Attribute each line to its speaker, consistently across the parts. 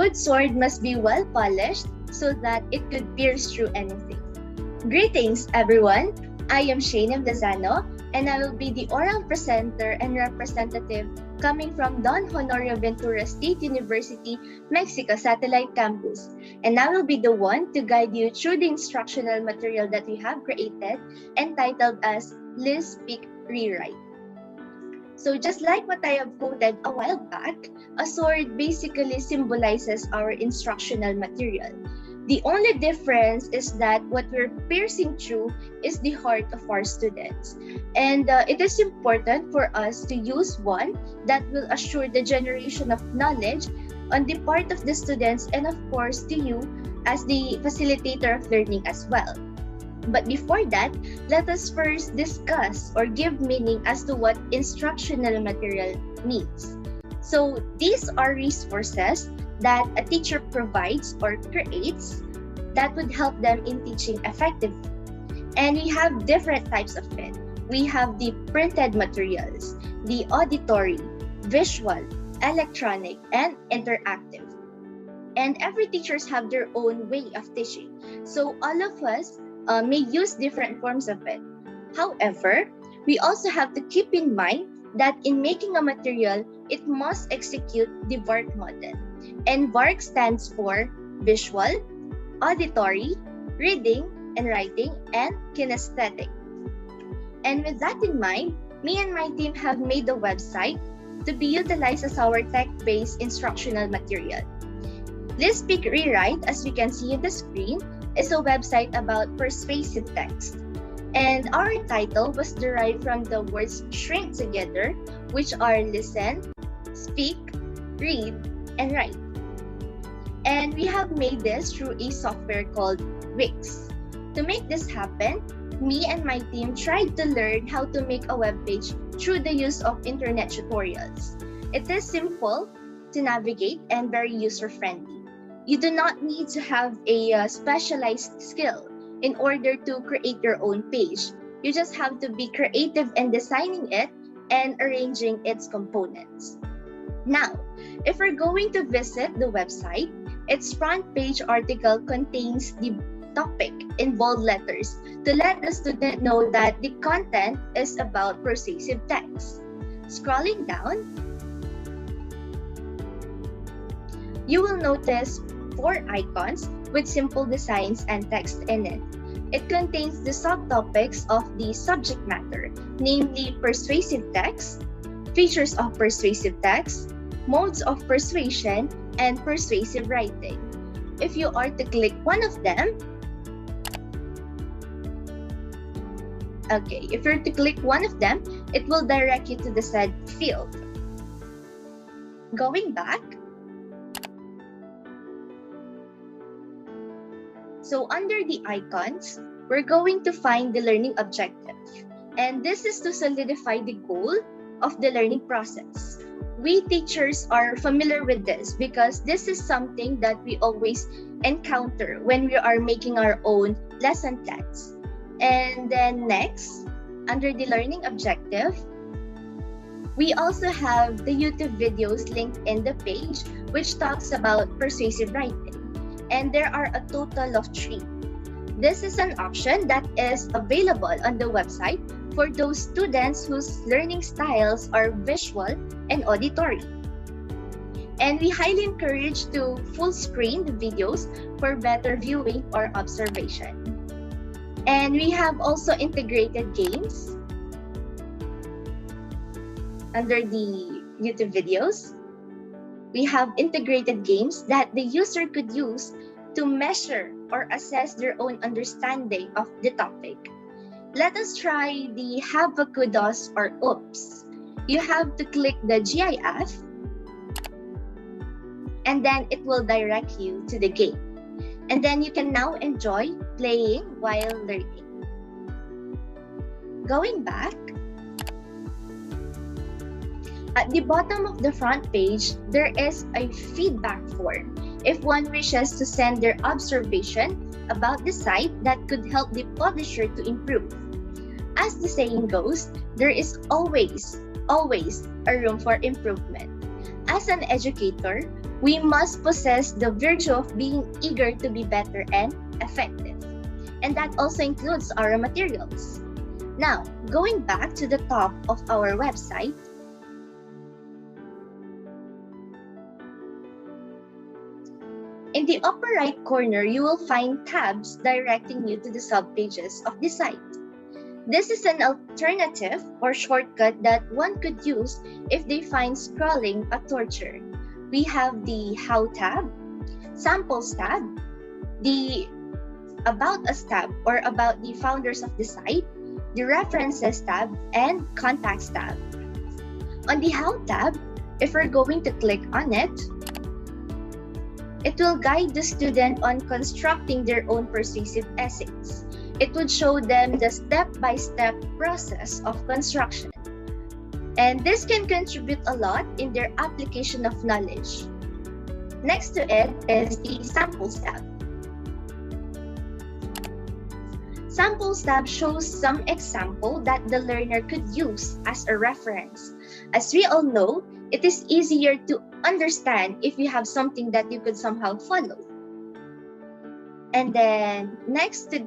Speaker 1: good sword must be well polished so that it could pierce through anything. Greetings, everyone. I am Shayne of Lozano, and I will be the oral presenter and representative coming from Don Honorio Ventura State University, Mexico Satellite Campus. And I will be the one to guide you through the instructional material that we have created, entitled as Liz Speak Rewrite. So just like what I have quoted a while back, a sword basically symbolizes our instructional material. The only difference is that what we're piercing through is the heart of our students. And it is important for us to use one that will assure the generation of knowledge on the part of the students and of course to you as the facilitator of learning as well. But before that, let us first discuss or give meaning as to what instructional material means. So these are resources that a teacher provides or creates that would help them in teaching effectively. And we have different types of it. We have the printed materials, the auditory, visual, electronic, and interactive. And every teachers have their own way of teaching. So all of us may use different forms of it. However, we also have to keep in mind that in making a material, it must execute the VARC model. And VARC stands for visual, auditory, reading and writing, and kinesthetic. And with that in mind, me and my team have made a website to be utilized as our tech-based instructional material. Liz Speak Rewrite, as you can see on the screen, is a website about persuasive text. And our title was derived from the words shrink together, which are listen, speak, read, and write. And we have made this through a software called Wix. To make this happen, me and my team tried to learn how to make a web page through the use of internet tutorials. It is simple to navigate and very user-friendly. You do not need to have a specialized skill in order to create your own page. You just have to be creative in designing it and arranging its components. Now, if we're going to visit the website, its front page article contains the topic in bold letters to let the student know that the content is about persuasive text. Scrolling down, you will notice 4 icons with simple designs and text in it. It contains the subtopics of the subject matter, namely persuasive text, features of persuasive text, modes of persuasion, and persuasive writing. If you are to click one of them, it will direct you to the said field. Going back, so under the icons, we're going to find the learning objective. And this is to solidify the goal of the learning process. We teachers are familiar with this because this is something that we always encounter when we are making our own lesson plans. And then next, under the learning objective, we also have the YouTube videos linked in the page, which talks about persuasive writing. And there are a total of 3. This is an option that is available on the website for those students whose learning styles are visual and auditory. And we highly encourage to full screen the videos for better viewing or observation. And we have also integrated games under the YouTube videos. We have integrated games that the user could use to measure or assess their own understanding of the topic. Let us try the have a kudos or oops. You have to click the GIF and then it will direct you to the game. And then you can now enjoy playing while learning. Going back, at the bottom of the front page, there is a feedback form if one wishes to send their observation about the site that could help the publisher to improve. As the saying goes, there is always a room for improvement. As an educator, we must possess the virtue of being eager to be better and effective. And that also includes our materials. Now, going back to the top of our website, in the upper right corner, you will find tabs directing you to the subpages of the site. This is an alternative or shortcut that one could use if they find scrolling a torture. We have the How tab, Samples tab, the About Us tab or about the founders of the site, the References tab, and Contacts tab. On the How tab, if we're going to click on it, it will guide the student on constructing their own persuasive essays. It would show them the step-by-step process of construction. And this can contribute a lot in their application of knowledge. Next to it is the Samples tab. Samples tab shows some example that the learner could use as a reference. As we all know, it is easier to understand if you have something that you could somehow follow. And then next to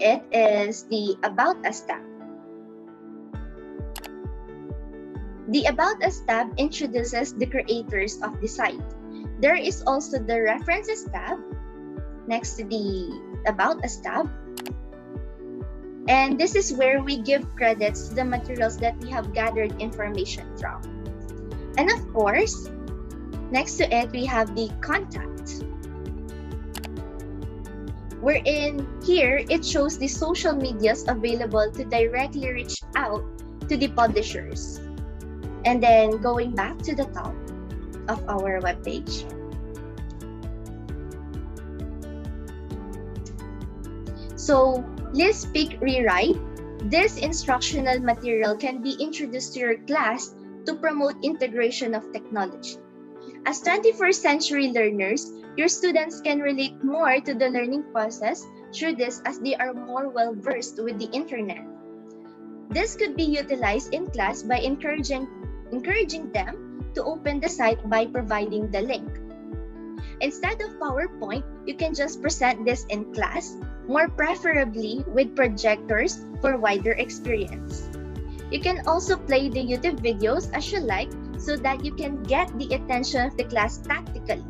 Speaker 1: it is the About Us tab. The About Us tab introduces the creators of the site. There is also the References tab next to the About Us tab. And this is where we give credits to the materials that we have gathered information from. And of course, next to it, we have the Contact. Wherein here, it shows the social medias available to directly reach out to the publishers. And then going back to the top of our webpage. So, List, Speak, Rewrite. This instructional material can be introduced to your class to promote integration of technology. As 21st century learners, your students can relate more to the learning process through this as they are more well-versed with the internet. This could be utilized in class by encouraging them to open the site by providing the link. Instead of PowerPoint, you can just present this in class, more preferably with projectors for wider experience. You can also play the YouTube videos as you like so that you can get the attention of the class tactically.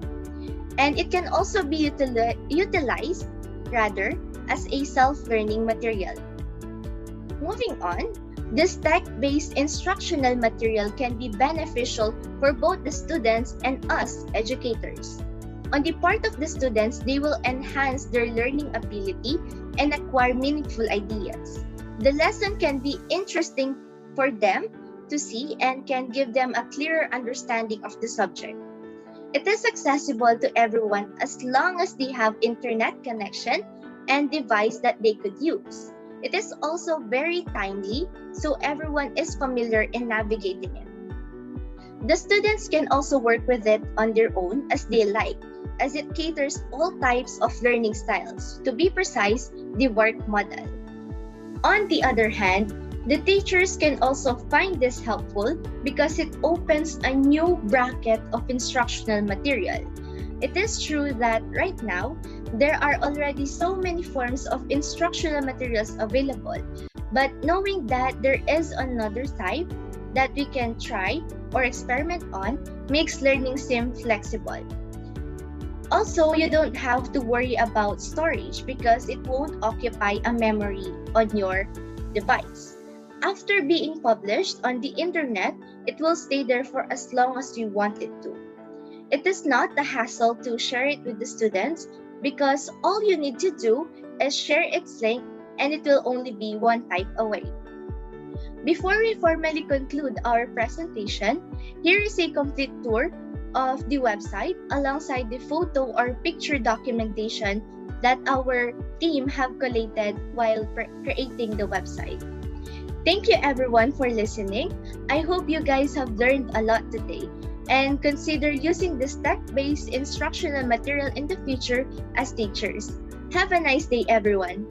Speaker 1: And it can also be utilized as a self-learning material. Moving on, this tech-based instructional material can be beneficial for both the students and us educators. On the part of the students, they will enhance their learning ability and acquire meaningful ideas. The lesson can be interesting for them to see and can give them a clearer understanding of the subject. It is accessible to everyone as long as they have internet connection and device that they could use. It is also very timely, so everyone is familiar in navigating it. The students can also work with it on their own as they like, as it caters all types of learning styles. To be precise, the work model. On the other hand, the teachers can also find this helpful because it opens a new bracket of instructional material. It is true that right now, there are already so many forms of instructional materials available, but knowing that there is another type that we can try or experiment on makes learning seem flexible. Also, you don't have to worry about storage because it won't occupy a memory on your device. After being published on the internet, it will stay there for as long as you want it to. It is not a hassle to share it with the students because all you need to do is share its link and it will only be one type away. Before we formally conclude our presentation, here is a complete tour of the website alongside the photo or picture documentation that our team have collated while creating the website. Thank you everyone for listening. I hope you guys have learned a lot today and consider using this tech-based instructional material in the future as teachers. Have a nice day, everyone.